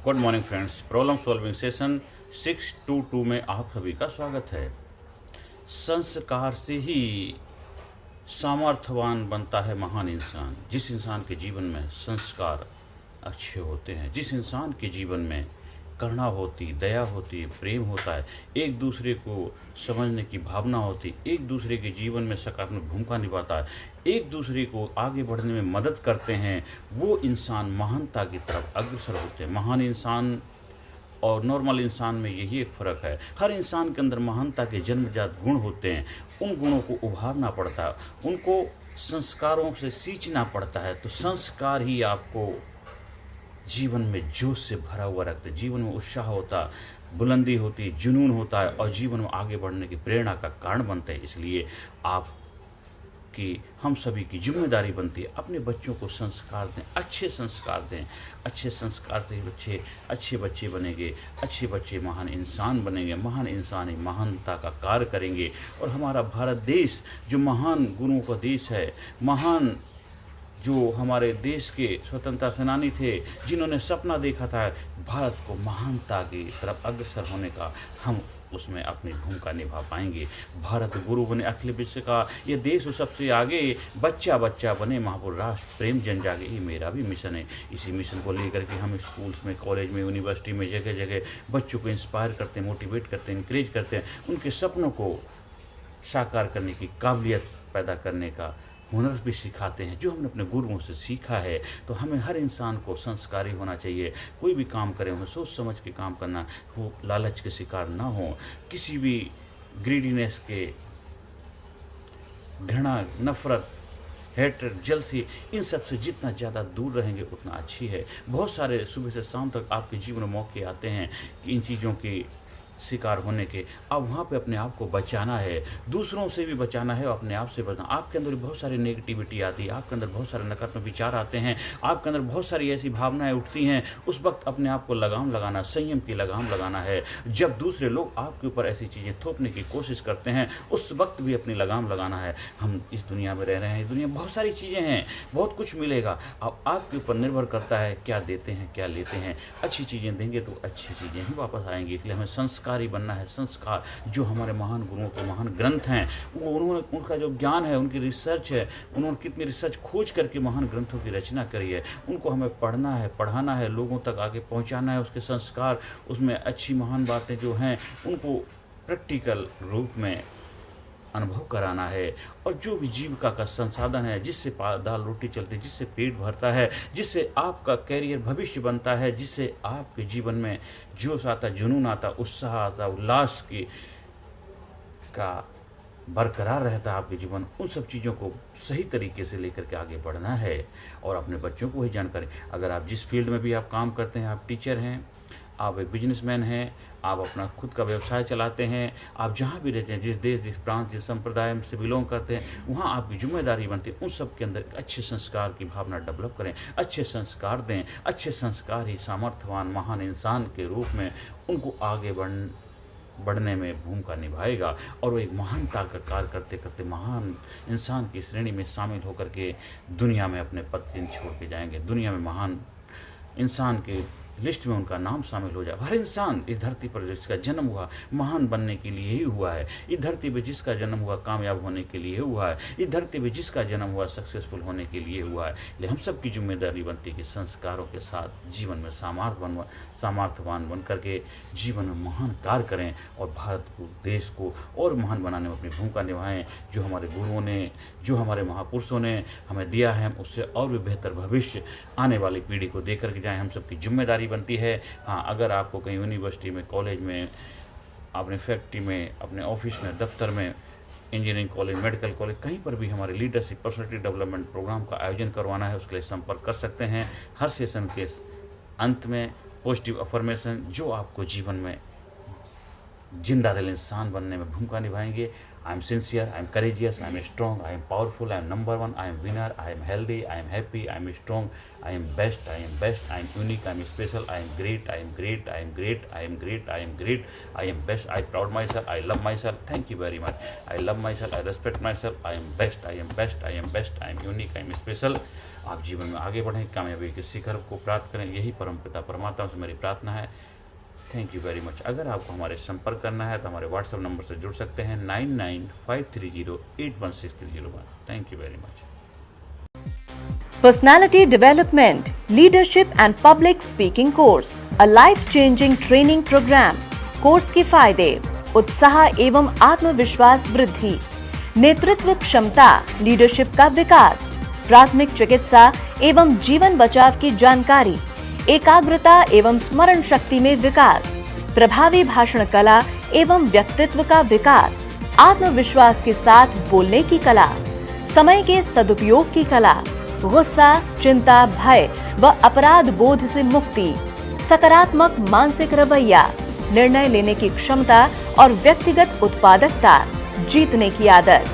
Good morning friends. Problem solving session 622 में आप सभी का स्वागत है। संस्कार से ही सामर्थ्यवान बनता है महान इंसान। जिस इंसान के जीवन में संस्कार अच्छे होते हैं, जिस इंसान के जीवन में करुणा होती, दया होती, प्रेम होता है, एक दूसरे को समझने की भावना होती, एक दूसरे के जीवन में सकारात्मक भूमिका निभाता है, एक दूसरे को आगे बढ़ने में मदद करते हैं, वो इंसान महानता की तरफ अग्रसर होते हैं। महान इंसान और नॉर्मल इंसान में यही एक फ़र्क है। हर इंसान के अंदर महानता के जन्मजात गुण होते हैं, उन गुणों को उभारना पड़ता है, उनको संस्कारों से सींचना पड़ता है। तो संस्कार ही आपको जीवन में जोश से भरा हुआ रखते, जीवन में उत्साह होता, बुलंदी होती, जुनून होता है और जीवन में आगे बढ़ने की प्रेरणा का कारण बनते हैं। इसलिए हम सभी की जिम्मेदारी बनती है अपने बच्चों को संस्कार दें, अच्छे संस्कार दें। अच्छे संस्कार से ही बच्चे अच्छे बच्चे बनेंगे, अच्छे बच्चे महान इंसान बनेंगे, महान इंसान ही महानता का कार्य करेंगे। और हमारा भारत देश जो महान गुरुओं का देश है, महान जो हमारे देश के स्वतंत्रता सेनानी थे, जिन्होंने सपना देखा था भारत को महानता की तरफ अग्रसर होने का, हम उसमें अपनी भूमिका निभा पाएंगे। भारत गुरु बने अखिल विश्व का, ये देश सबसे आगे, बच्चा बच्चा बने महापुर राष्ट्र प्रेम जन जागे, ये मेरा भी मिशन है। इसी मिशन को लेकर के हम स्कूल्स में, कॉलेज में, यूनिवर्सिटी में जगह जगह बच्चों को इंस्पायर करते हैं, मोटिवेट करते हैं, इंकरेज करते हैं, उनके सपनों को साकार करने की काबिलियत पैदा करने का हुनर भी सिखाते हैं, जो हमने अपने गुरुओं से सीखा है। तो हमें हर इंसान को संस्कारी होना चाहिए। कोई भी काम करें हमें सोच समझ के काम करना हो, लालच के शिकार ना हो, किसी भी ग्रीडीनेस के, घृणा, नफरत, हेट्रेड, जलसी, इन सब से जितना ज़्यादा दूर रहेंगे उतना अच्छी है। बहुत सारे सुबह से शाम तक आपके जीवन में मौके आते हैं कि इन चीज़ों के शिकार होने के, अब वहाँ पे अपने आप को बचाना है, दूसरों से भी बचाना है और अपने आप से बचना। आपके अंदर बहुत सारी नेगेटिविटी आती है, आपके अंदर बहुत सारे नकारात्मक विचार आते हैं, आपके अंदर बहुत सारी ऐसी भावनाएं उठती हैं। उस वक्त अपने आप को लगाम लगाना, संयम की लगाम लगाना है। जब दूसरे लोग आपके ऊपर ऐसी चीज़ें थोपने की कोशिश करते हैं, उस वक्त भी अपनी लगाम लगाना है। हम इस दुनिया में रह रहे हैं, इस दुनिया में बहुत सारी चीज़ें हैं, बहुत कुछ मिलेगा। अब आपके ऊपर निर्भर करता है क्या देते हैं, क्या लेते हैं। अच्छी चीज़ें देंगे तो अच्छी चीज़ें ही वापस आएंगी। इसलिए हमें संस्कारी बनना है। संस्कार जो हमारे महान गुरुओं के महान ग्रंथ हैं, उन्होंने, उनका जो ज्ञान है, उनकी रिसर्च है, उन्होंने कितनी रिसर्च खोज करके महान ग्रंथों की रचना करी है, उनको हमें पढ़ना है, पढ़ाना है, लोगों तक आगे पहुंचाना है। उसके संस्कार, उसमें अच्छी महान बातें जो हैं उनको प्रैक्टिकल रूप में अनुभव कराना है। और जो भी जीविका का संसाधन है, जिससे दाल रोटी चलती है, जिससे पेट भरता है, जिससे आपका कैरियर भविष्य बनता है, जिससे आपके जीवन में जोश आता, जुनून आता, उत्साह आता, उल्लास की का बरकरार रहता है आपके जीवन, उन सब चीज़ों को सही तरीके से लेकर के आगे बढ़ना है। और अपने बच्चों को ही जानकारी, अगर आप जिस फील्ड में भी आप काम करते हैं, आप टीचर हैं, आप एक बिजनेसमैन हैं, आप अपना खुद का व्यवसाय चलाते हैं, आप जहाँ भी रहते हैं, जिस देश, जिस प्रांत, जिस संप्रदाय से बिलोंग करते हैं, वहाँ आपकी जिम्मेदारी बनती है उन सब के अंदर अच्छे संस्कार की भावना डेवलप करें, अच्छे संस्कार दें। अच्छे संस्कार ही सामर्थ्यवान महान इंसान के रूप में उनको आगे बढ़ने में भूमिका निभाएगा और वो एक महानता का कार्य करते करते महान इंसान की श्रेणी में शामिल होकर के दुनिया में अपने पद चिन्ह छोड़ के जाएंगे। दुनिया में महान इंसान के लिस्ट में उनका नाम शामिल हो जाए। हर इंसान इस धरती पर जिसका जन्म हुआ महान बनने के लिए ही हुआ है। इस धरती पर जिसका जन्म हुआ कामयाब होने के लिए हुआ है। इस धरती पर जिसका जन्म हुआ सक्सेसफुल होने के लिए हुआ है। इसलिए हम सब की जिम्मेदारी बनती है कि संस्कारों के साथ जीवन में सामर्थ्यवान बन करके जीवन में महान कार्य करें और भारत को, देश को और महान बनाने में अपनी भूमिका निभाएं। जो हमारे गुरुओं ने, जो हमारे महापुरुषों ने हमें दिया है, हम उससे और भी बेहतर भविष्य आने वाली पीढ़ी को दे करके जाएँ। हम सबकी जिम्मेदारी बनती है। हाँ, अगर आपको कहीं यूनिवर्सिटी में, कॉलेज में, अपने फैक्ट्री में, अपने ऑफिस में, दफ्तर में, इंजीनियरिंग कॉलेज, मेडिकल कॉलेज, कहीं पर भी हमारे लीडरशिप पर्सनालिटी डेवलपमेंट प्रोग्राम का आयोजन करवाना है, उसके लिए संपर्क कर सकते हैं। हर सेशन के अंत में पॉजिटिव अफर्मेशन जो आपको जीवन में जिंदा दिल इंसान बनने में भूमिका निभाएंगे। I am sincere, I am courageous, I am strong, I am powerful, I am number one, I am winner, I am healthy, I am happy, I am strong, I am best, I am best, I am unique, I am special, I am great, I am great, I am great, I am great, I am great, I am best, I proud myself, I love myself. Thank you very much. I love myself, I respect myself, I am best, I am best, I am best, I am unique, I am special. आप जीवन में आगे बढ़ें, कामयाबी के शिखर को प्राप्त करें, यही परमपिता परमात्मा से मेरी प्रार्थना है। Thank you very much. अगर आपको हमारे संपर्क करना है तो हमारे व्हाट्सएप नंबर से जुड़ सकते हैं 9953081631। Thank you very much. Personality Development, Leadership and Public Speaking Course, a life-changing training program. Course के फायदे: उत्साह एवं आत्मविश्वास वृद्धि, नेतृत्व क्षमता, लीडरशिप का विकास, प्राथमिक चिकित्सा एवं जीवन बचाव की जानकारी, एकाग्रता एवं स्मरण शक्ति में विकास, प्रभावी भाषण कला एवं व्यक्तित्व का विकास, आत्मविश्वास के साथ बोलने की कला, समय के सदुपयोग की कला, गुस्सा, चिंता, भय व अपराध बोध से मुक्ति, सकारात्मक मानसिक रवैया, निर्णय लेने की क्षमता और व्यक्तिगत उत्पादकता, जीतने की आदत।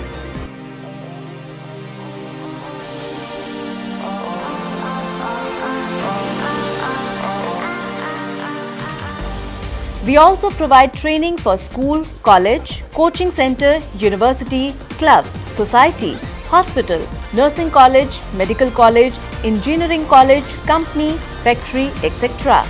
We also provide training for school, college, coaching center, university, club, society, hospital, nursing college, medical college, engineering college, company, factory, etc.